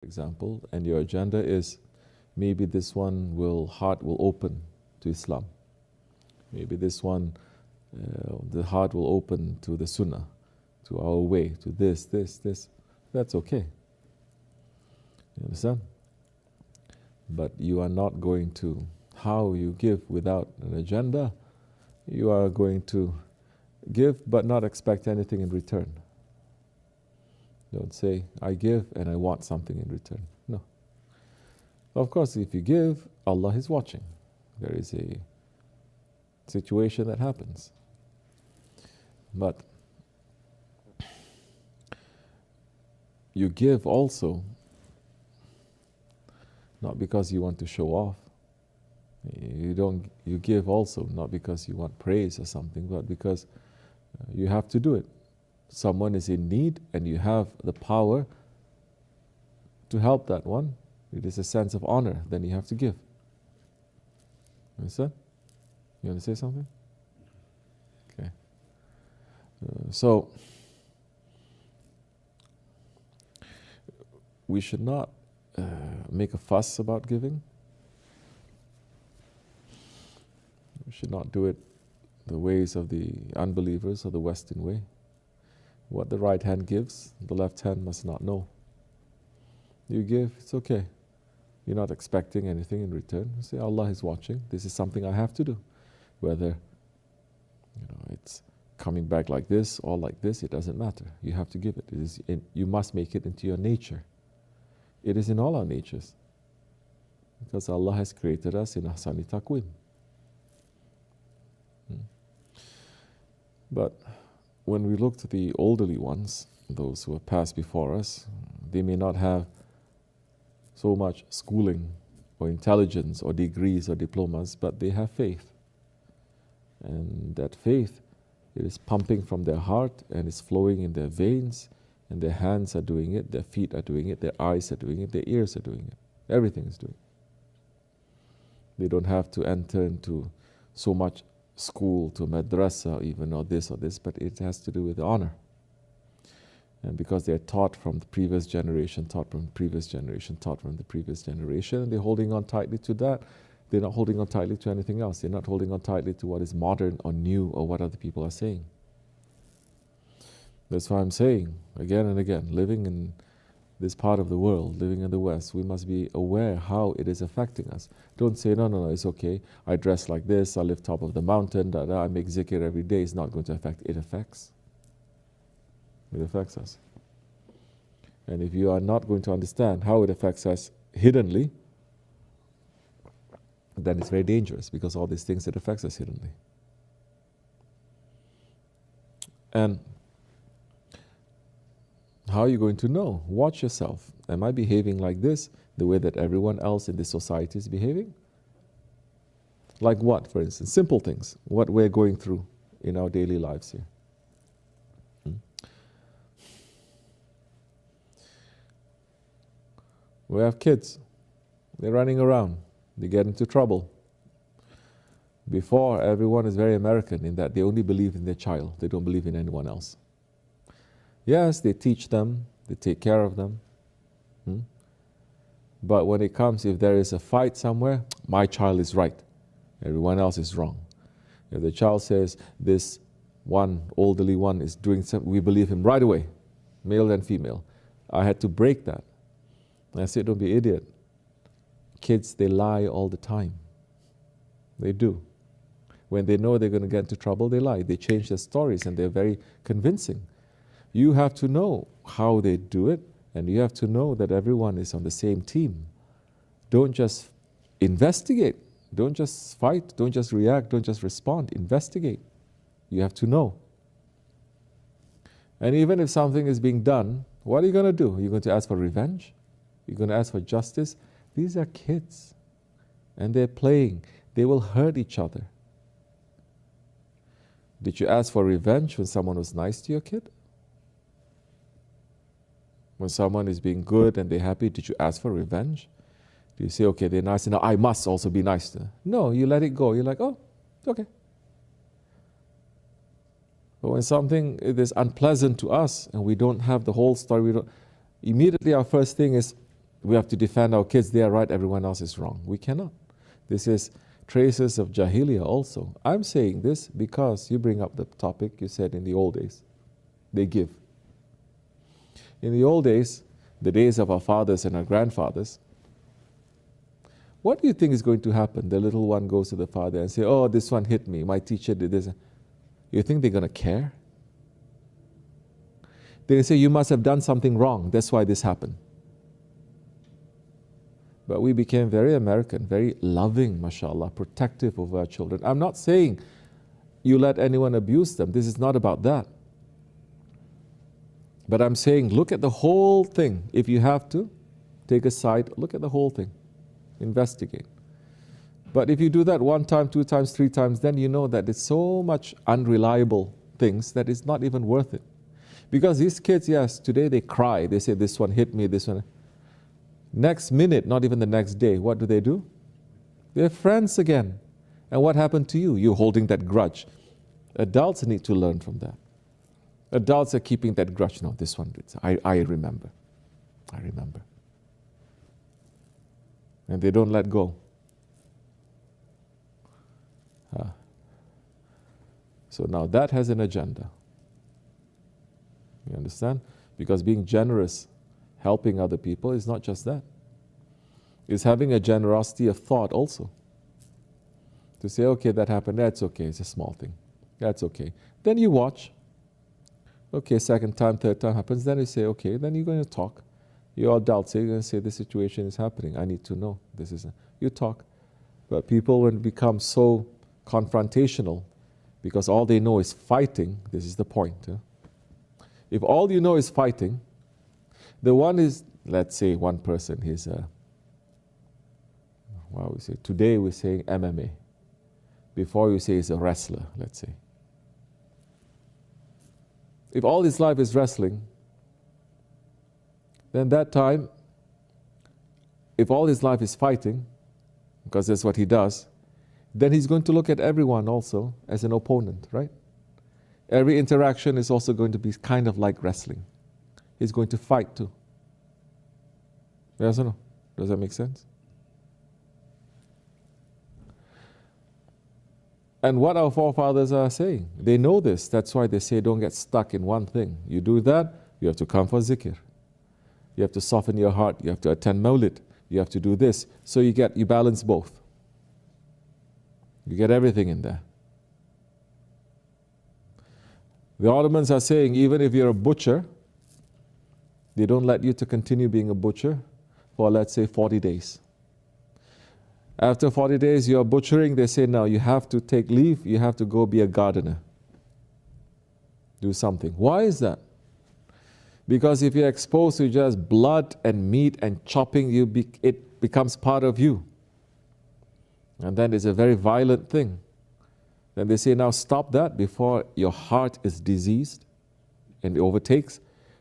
for example, and your agenda is maybe this heart will open to Islam. Maybe this one, the heart will open to the Sunnah, to our way, to this. That's okay. You understand? But you are not going to, how you give without an agenda, you are going to give but not expect anything in return. Don't say, I give and I want something in return. No. Of course, if you give, Allah is watching. There is a situation that happens. But you give also not because you want to show off. You give also not because you want praise or something, but because you have to do it. Someone is in need and you have the power to help that one. It is a sense of honor, then you have to give. Understand? You want to say something? Okay. So, we should not make a fuss about giving. We should not do it the ways of the unbelievers or the Western way. What the right hand gives, the left hand must not know. You give, it's okay. You're not expecting anything in return. You say, Allah is watching. This is something I have to do. Whether it's coming back like this or like this, it doesn't matter. You have to give it. You must make it into your nature. It is in all our natures. Because Allah has created us in ahsani taqweem. But when we look to the elderly ones, those who have passed before us, they may not have so much schooling or intelligence or degrees or diplomas, but they have faith. And that faith, it is pumping from their heart and is flowing in their veins, and their hands are doing it, their feet are doing it, their eyes are doing it, their ears are doing it. Everything is doing it. They don't have to enter into so much school, to madrasa even, or this, but it has to do with honor. And because they're taught from the previous generation, taught from the previous generation, taught from the previous generation, and they're holding on tightly to that, they're not holding on tightly to anything else. They're not holding on tightly to what is modern or new or what other people are saying. That's why I'm saying, again and again, living in this part of the world, living in the West, we must be aware how it is affecting us. Don't say, no, it's okay. I dress like this, I live top of the mountain, I make zikr every day. It's not going to affect. It affects. It affects us. And if you are not going to understand how it affects us hiddenly, then it's very dangerous, because all these things, it affects us hiddenly. And how are you going to know? Watch yourself. Am I behaving like this, the way that everyone else in this society is behaving? Like what, for instance? Simple things. What we're going through in our daily lives here. We have kids. They're running around. They get into trouble. Before, everyone is very American in that they only believe in their child. They don't believe in anyone else. Yes, they teach them, they take care of them. But when it comes, if there is a fight somewhere, my child is right, everyone else is wrong. If the child says this one, elderly one is doing something, we believe him right away, male and female. I had to break that. And I said, don't be an idiot. Kids, they lie all the time. They do. When they know they're going to get into trouble, they lie. They change their stories and they're very convincing. You have to know how they do it, and you have to know that everyone is on the same team. Don't just investigate. Don't just fight. Don't just react. Don't just respond. Investigate. You have to know. And even if something is being done, what are you going to do? You're going to ask for revenge? You're going to ask for justice? These are kids, and they're playing. They will hurt each other. Did you ask for revenge when someone was nice to your kid? When someone is being good and they're happy, did you ask for revenge? Do you say, okay, they're nice, and now I must also be nice to them? No, you let it go. You're like, oh, okay. But when something is unpleasant to us and we don't have the whole story, immediately our first thing is, We have to defend our kids. They are right, everyone else is wrong. We cannot. This is traces of Jahiliyyah also. I'm saying this because you bring up the topic you said in the old days. They give. In the old days, the days of our fathers and our grandfathers, what do you think is going to happen? The little one goes to the father and say, oh, this one hit me, my teacher did this. You think they're going to care? They say, you must have done something wrong, that's why this happened. But we became very American, very loving, mashallah, protective of our children. I'm not saying you let anyone abuse them. This is not about that. But I'm saying look at the whole thing. If you have to, take a side, look at the whole thing. Investigate. But if you do that 1 time, 2 times, 3 times, then you know that it's so much unreliable things that it's not even worth it. Because these kids, yes, today they cry. They say, this one hit me, this one. Next minute, not even the next day, what do? They're friends again. And what happened to you? You're holding that grudge. Adults need to learn from that. Adults are keeping that grudge. No, this one, I remember. I remember. And they don't let go. So now that has an agenda. You understand? Because being generous, helping other people is not just that. It's having a generosity of thought also. To say, okay, that happened, that's okay, it's a small thing. That's okay. Then you watch. Okay, 2nd time, 3rd time happens, then you say, okay, then you're going to talk. You're adults, you're going to say, this situation is happening, I need to know. You talk. But people, when it becomes so confrontational, because all they know is fighting, this is the point. If all you know is fighting, the one is, let's say one person, he's today we're saying MMA. Before you say he's a wrestler, let's say. If all his life is wrestling, then that time, if all his life is fighting, because that's what he does, then he's going to look at everyone also as an opponent, right? Every interaction is also going to be kind of like wrestling. He's going to fight too. Yes or no? Does that make sense? And what our forefathers are saying, they know this. That's why they say don't get stuck in one thing. You do that, you have to come for zikr. You have to soften your heart. You have to attend Mawlid. You have to do this. So you balance both. You get everything in there. The Ottomans are saying even if you're a butcher, they don't let you to continue being a butcher for, let's say, 40 days. After 40 days, you're butchering, they say, no, you have to take leave, you have to go be a gardener. Do something. Why is that? Because if you're exposed to just blood and meat and chopping, it becomes part of you. And then it's a very violent thing. Then they say, now stop that before your heart is diseased and it overtakes.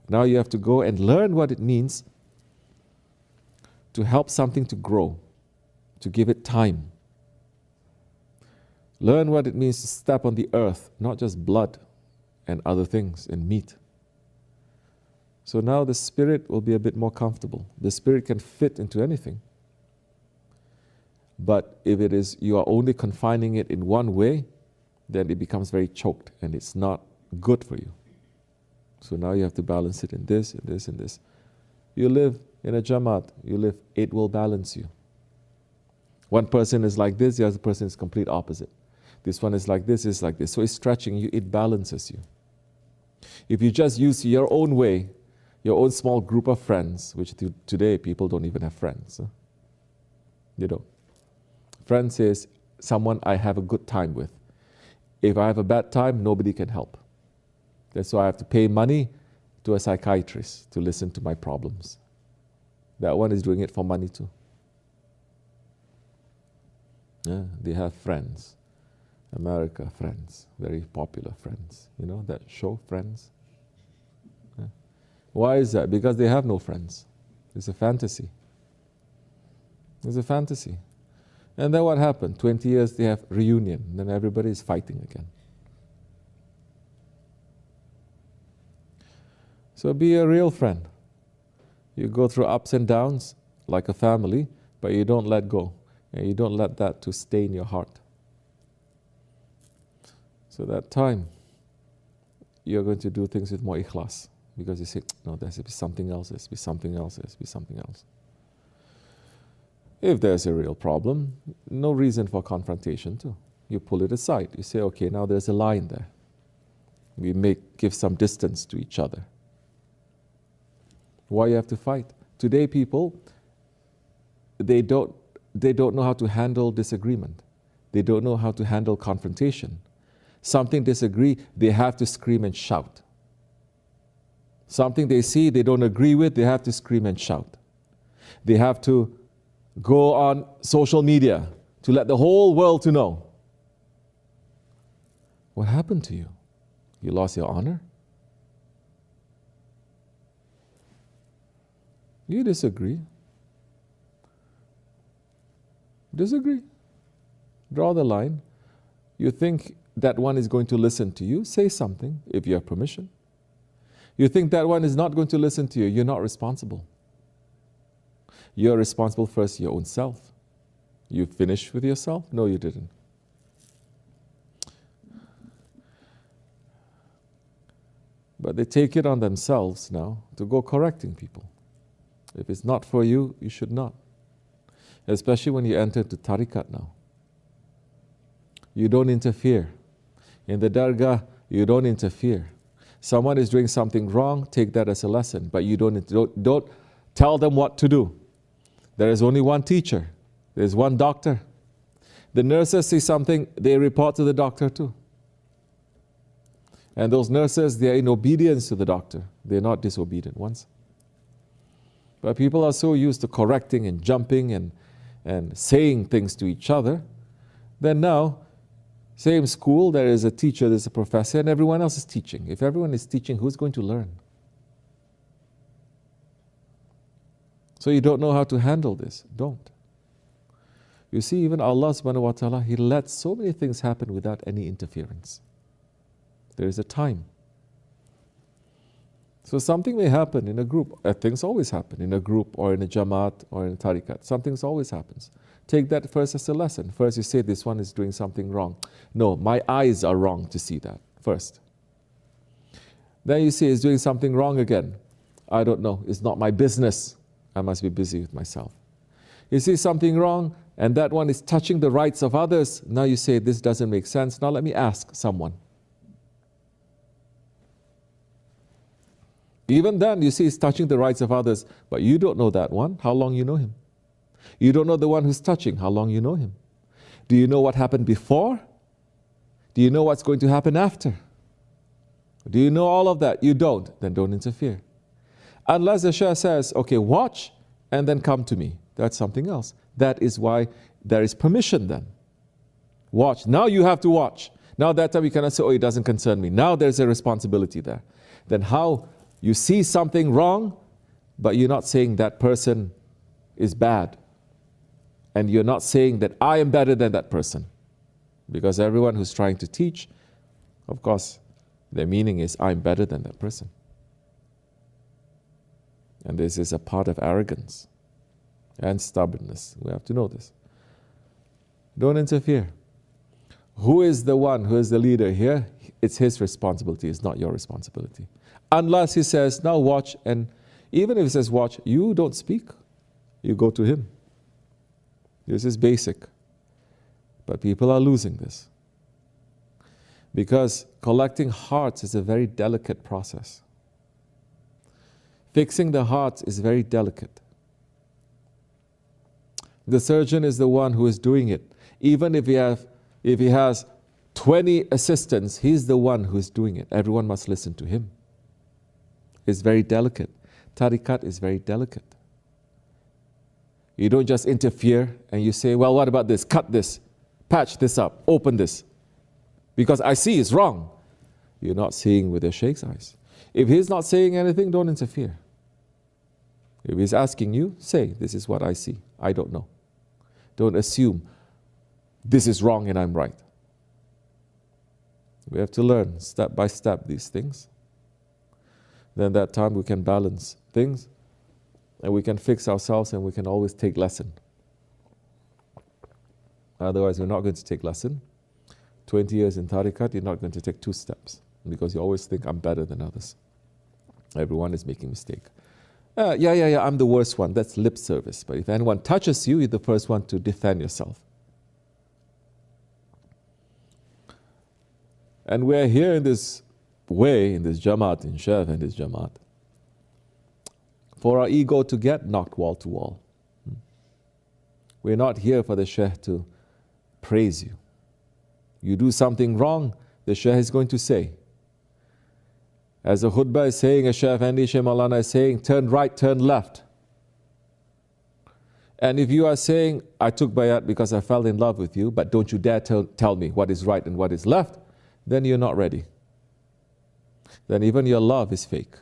Now you have to go and learn what it means to help something to grow, to give it time. Learn what it means to step on the earth, not just blood and other things and meat. So now the spirit will be a bit more comfortable. The spirit can fit into anything. But if it is, you are only confining it in one way, then it becomes very choked and it's not good for you. So now you have to balance it in this, and this, and this. You live in a Jamaat, it will balance you. One person is like this, the other person is complete opposite. This one is like this, is like this. So it's stretching you, it balances you. If you just use your own way, your own small group of friends, which today people don't even have friends. You don't. Friends is someone I have a good time with. If I have a bad time, nobody can help. That's why I have to pay money to a psychiatrist to listen to my problems. That one is doing it for money too. Yeah, they have Friends. America, Friends. Very popular Friends. You know that show, Friends? Yeah. Why is that? Because they have no friends. It's a fantasy. It's a fantasy. And then what happened? 20 years they have reunion. Then everybody is fighting again. So be a real friend. You go through ups and downs. like a family, but you don't let go. And you don't let that to stain your heart. So that time, you're going to do things with more ikhlas. Because you say, no, there has to be something else, there has to be something else, there has to be something else. If there's a real problem, no reason for confrontation too. You pull it aside. You say, okay, now there's a line there. We give some distance to each other. Why you have to fight? Today people, they don't know how to handle disagreement. They don't know how to handle confrontation. Something disagree, they have to scream and shout. Something they see they don't agree with, they have to scream and shout. They have to go on social media to let the whole world to know. What happened to you? You lost your honor? You disagree. Disagree. Draw the line. You think that one is going to listen to you? Say something if you have permission. You think that one is not going to listen to you? You're not responsible. You're responsible first your own self. You finished with yourself? No, you didn't. But they take it on themselves now to go correcting people. If it's not for you, you should not. Especially when you enter to tariqat now. You don't interfere. In the dargah, you don't interfere. Someone is doing something wrong, take that as a lesson, but you don't tell them what to do. There is only one teacher. There's one doctor. The nurses see something, they report to the doctor too. And those nurses, they are in obedience to the doctor. They're not disobedient ones. But people are so used to correcting and jumping and saying things to each other, then now, same school, there is a teacher, there's a professor, and everyone else is teaching. If everyone is teaching, who's going to learn? So you don't know how to handle this. Don't. You see, even Allah subhanahu wa ta'ala, He lets so many things happen without any interference. There is a time. So something may happen in a group. Things always happen in a group or in a jamaat or in a tariqat. Something always happens. Take that first as a lesson. First you say this one is doing something wrong. No, my eyes are wrong to see that first. Then you say he's doing something wrong again. I don't know. It's not my business. I must be busy with myself. You see something wrong and that one is touching the rights of others. Now you say this doesn't make sense. Now let me ask someone. Even then, you see, he's touching the rights of others, but you don't know that one. How long you know him? You don't know the one who's touching. How long you know him? Do you know what happened before? Do you know what's going to happen after? Do you know all of that? You don't. Then don't interfere. Unless the Shah says, okay, watch and then come to me. That's something else. That is why there is permission then. Watch. Now you have to watch. Now that time you cannot say, oh, it doesn't concern me. Now there's a responsibility there. Then how you see something wrong, but you're not saying that person is bad. And you're not saying that I am better than that person. Because everyone who's trying to teach, of course, their meaning is I'm better than that person. And this is a part of arrogance and stubbornness. We have to know this. Don't interfere. Who is the one, who is the leader here? It's his responsibility, it's not your responsibility. Unless he says, now watch, and even if he says watch, you don't speak. You go to him. This is basic. But people are losing this. Because collecting hearts is a very delicate process. Fixing the hearts is very delicate. The surgeon is the one who is doing it. Even if he has 20 assistants, he's the one who is doing it. Everyone must listen to him. It's very delicate. Tariqat is very delicate. You don't just interfere and you say, well, what about this? Cut this, patch this up, open this. Because I see it's wrong. You're not seeing with the sheikh's eyes. If he's not saying anything, don't interfere. If he's asking you, say, this is what I see. I don't know. Don't assume this is wrong and I'm right. We have to learn step by step these things. Then that time we can balance things And we can fix ourselves and we can always take lesson. Otherwise, we're not going to take lesson. 20 years in tariqat, you're not going to take 2 steps because you always think I'm better than others. Everyone is making mistake. Yeah, I'm the worst one. That's lip service. But if anyone touches you, you're the first one to defend yourself. And we're here in this way, in this Jamaat, in Shaykh and this Jamaat, for our ego to get knocked wall to wall. We're not here for the Shaykh to praise you. You do something wrong, the Shaykh is going to say. As the khutbah is saying, a Shaykh Effendi, Shaykh Maulana is saying, turn right, turn left. And if you are saying, I took bayat because I fell in love with you, but don't you dare tell me what is right and what is left, then you're not ready. Then even your love is fake.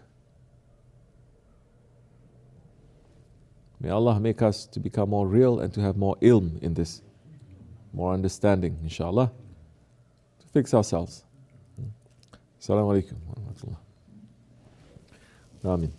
May Allah make us to become more real and to have more ilm in this, more understanding, inshallah, to fix ourselves. Assalamu alaikum wa rahmatullah. Amin.